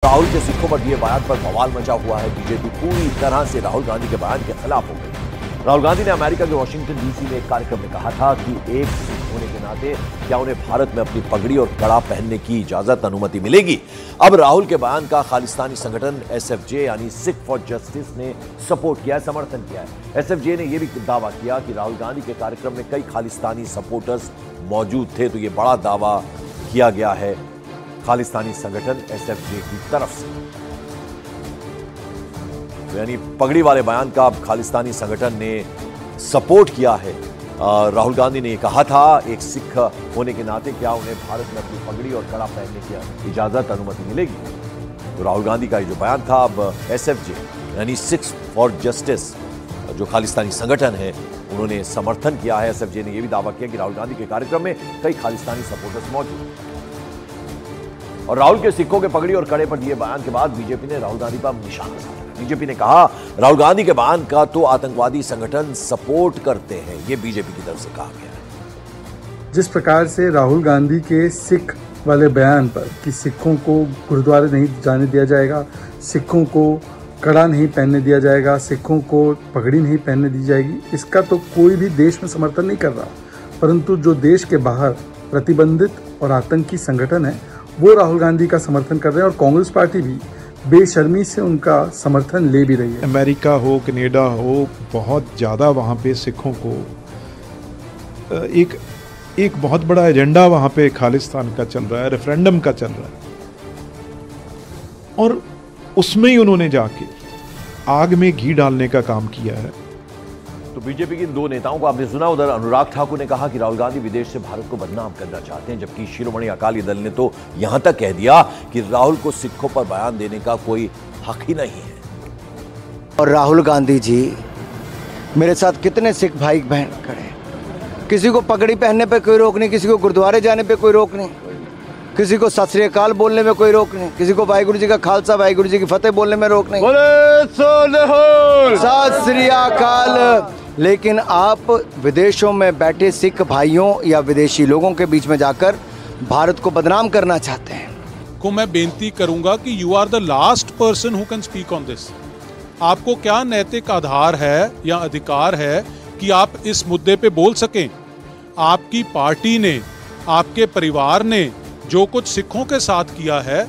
राहुल के सिखों पर दिए बयान पर बवाल मचा हुआ है। बीजेपी पूरी तरह से राहुल गांधी के बयान के खिलाफ हो गई। राहुल गांधी ने अमेरिका के वाशिंगटन डीसी में एक कार्यक्रम में कहा था कि एक सिख होने के नाते क्या उन्हें भारत में अपनी पगड़ी और कड़ा पहनने की इजाजत अनुमति मिलेगी। अब राहुल के बयान का खालिस्तानी संगठन एसएफजे यानी सिख फॉर जस्टिस ने सपोर्ट किया है, समर्थन किया है। एसएफजे ने यह भी दावा किया कि राहुल गांधी के कार्यक्रम में कई खालिस्तानी सपोर्टर्स मौजूद थे, तो यह बड़ा दावा किया गया है खालिस्तानी संगठन एसएफजे की तरफ से। तो यानी पगड़ी वाले बयान का अब खालिस्तानी संगठन ने सपोर्ट किया है। राहुल गांधी ने कहा था एक सिख होने के नाते क्या उन्हें भारत में अपनी पगड़ी और कड़ा पहनने की इजाजत अनुमति मिलेगी। तो राहुल गांधी का जो बयान था अब एसएफजे यानी सिख्स फॉर जस्टिस जो खालिस्तानी संगठन है उन्होंने समर्थन किया है। एसएफजे ने यह भी दावा किया कि राहुल गांधी के कार्यक्रम में कई खालिस्तानी सपोर्टर्स मौजूद हैं। और राहुल के सिखों के पगड़ी और कड़े पर दिए बयान के बाद बीजेपी ने राहुल गांधी पर निशाना साधा। बीजेपी ने कहा राहुल गांधी के बयान का तो आतंकवादी संगठन सपोर्ट करते हैं, यह बीजेपी की तरफ से कहा गया है। जिस प्रकार से राहुल गांधी के सिख वाले बयान पर कि सिखों को गुरुद्वारे नहीं जाने दिया जाएगा, सिखों को कड़ा नहीं पहनने दिया जाएगा, सिखों को पगड़ी नहीं पहनने दी जाएगी, इसका तो कोई भी देश में समर्थन नहीं कर रहा। परंतु जो देश के बाहर प्रतिबंधित और आतंकी संगठन है वो राहुल गांधी का समर्थन कर रहे हैं और कांग्रेस पार्टी भी बेशर्मी से उनका समर्थन ले भी रही है। अमेरिका हो, कनाडा हो, बहुत ज़्यादा वहाँ पे सिखों को एक बहुत बड़ा एजेंडा वहाँ पे खालिस्तान का चल रहा है, रेफरेंडम का चल रहा है, और उसमें ही उन्होंने जाके आग में घी डालने का काम किया है। तो बीजेपी के इन दो नेताओं को आपने सुना। उधर अनुराग ठाकुर ने कहा कि राहुल गांधी विदेश से भारत को बदनाम करना चाहते हैं, जबकि शिरोमणि अकाली दल ने तो यहां तक कह दिया कि राहुल को सिखों पर बयान देने का कोई हक ही नहीं है। और राहुल गांधी जी मेरे साथ कितने सिख भाई बहन खड़े, किसी को पगड़ी पहनने पे कोई रोक नहीं, किसी को गुरुद्वारे जाने पे कोई रोक नहीं, किसी को सत श्री अकाल बोलने में कोई रोक नहीं, किसी को वाहिगुरु जी का खालसा वाहिगुरु जी की फतेह बोलने में रोक नहीं, सत श्री अकाल। लेकिन आप विदेशों में बैठे सिख भाइयों या विदेशी लोगों के बीच में जाकर भारत को बदनाम करना चाहते हैं। को मैं बेनती करूंगा कि you are the last person who can speak on this. आपको क्या नैतिक आधार है या अधिकार है कि आप इस मुद्दे पे बोल सकें? आपकी पार्टी ने, आपके परिवार ने जो कुछ सिखों के साथ किया है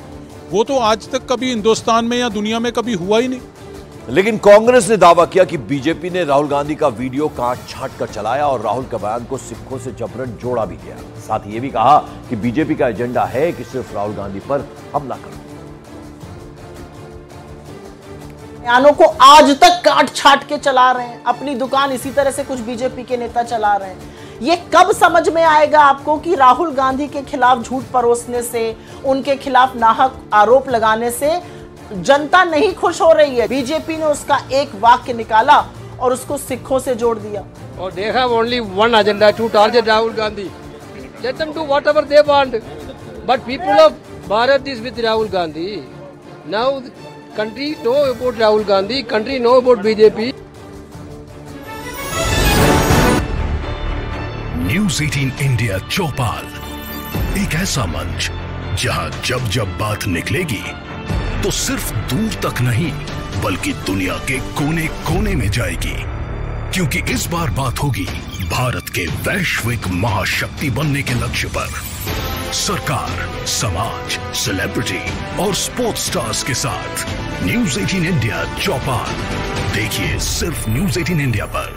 वो तो आज तक कभी हिंदुस्तान में या दुनिया में कभी हुआ ही नहीं। लेकिन कांग्रेस ने दावा किया कि बीजेपी ने राहुल गांधी का वीडियो काट छांट कर चलाया और राहुल के बयान को सिखों से जबरन जोड़ा भी गया। साथ ही यह भी कहा कि बीजेपी का एजेंडा है कि सिर्फ राहुल गांधी पर हमला करो। बयानों को आज तक काट छाट के चला रहे हैं, अपनी दुकान इसी तरह से कुछ बीजेपी के नेता चला रहे हैं। ये कब समझ में आएगा आपको कि राहुल गांधी के खिलाफ झूठ परोसने से, उनके खिलाफ नाहक आरोप लगाने से जनता नहीं खुश हो रही है। बीजेपी ने उसका एक वाक्य निकाला और उसको सिखों से जोड़ दिया। और they have only one agenda to target Rahul Gandhi. Let them do whatever they want. But people of Bharat is with Rahul Gandhi. Now country know about Rahul Gandhi, country know about BJP. News 18 India Chaupal, एक ऐसा मंच जहां जब जब बात निकलेगी तो सिर्फ दूर तक नहीं बल्कि दुनिया के कोने कोने में जाएगी, क्योंकि इस बार बात होगी भारत के वैश्विक महाशक्ति बनने के लक्ष्य पर। सरकार, समाज, सेलिब्रिटी और स्पोर्ट्स स्टार्स के साथ न्यूज़ 18 इंडिया चौपाल देखिए सिर्फ न्यूज़ 18 इंडिया पर।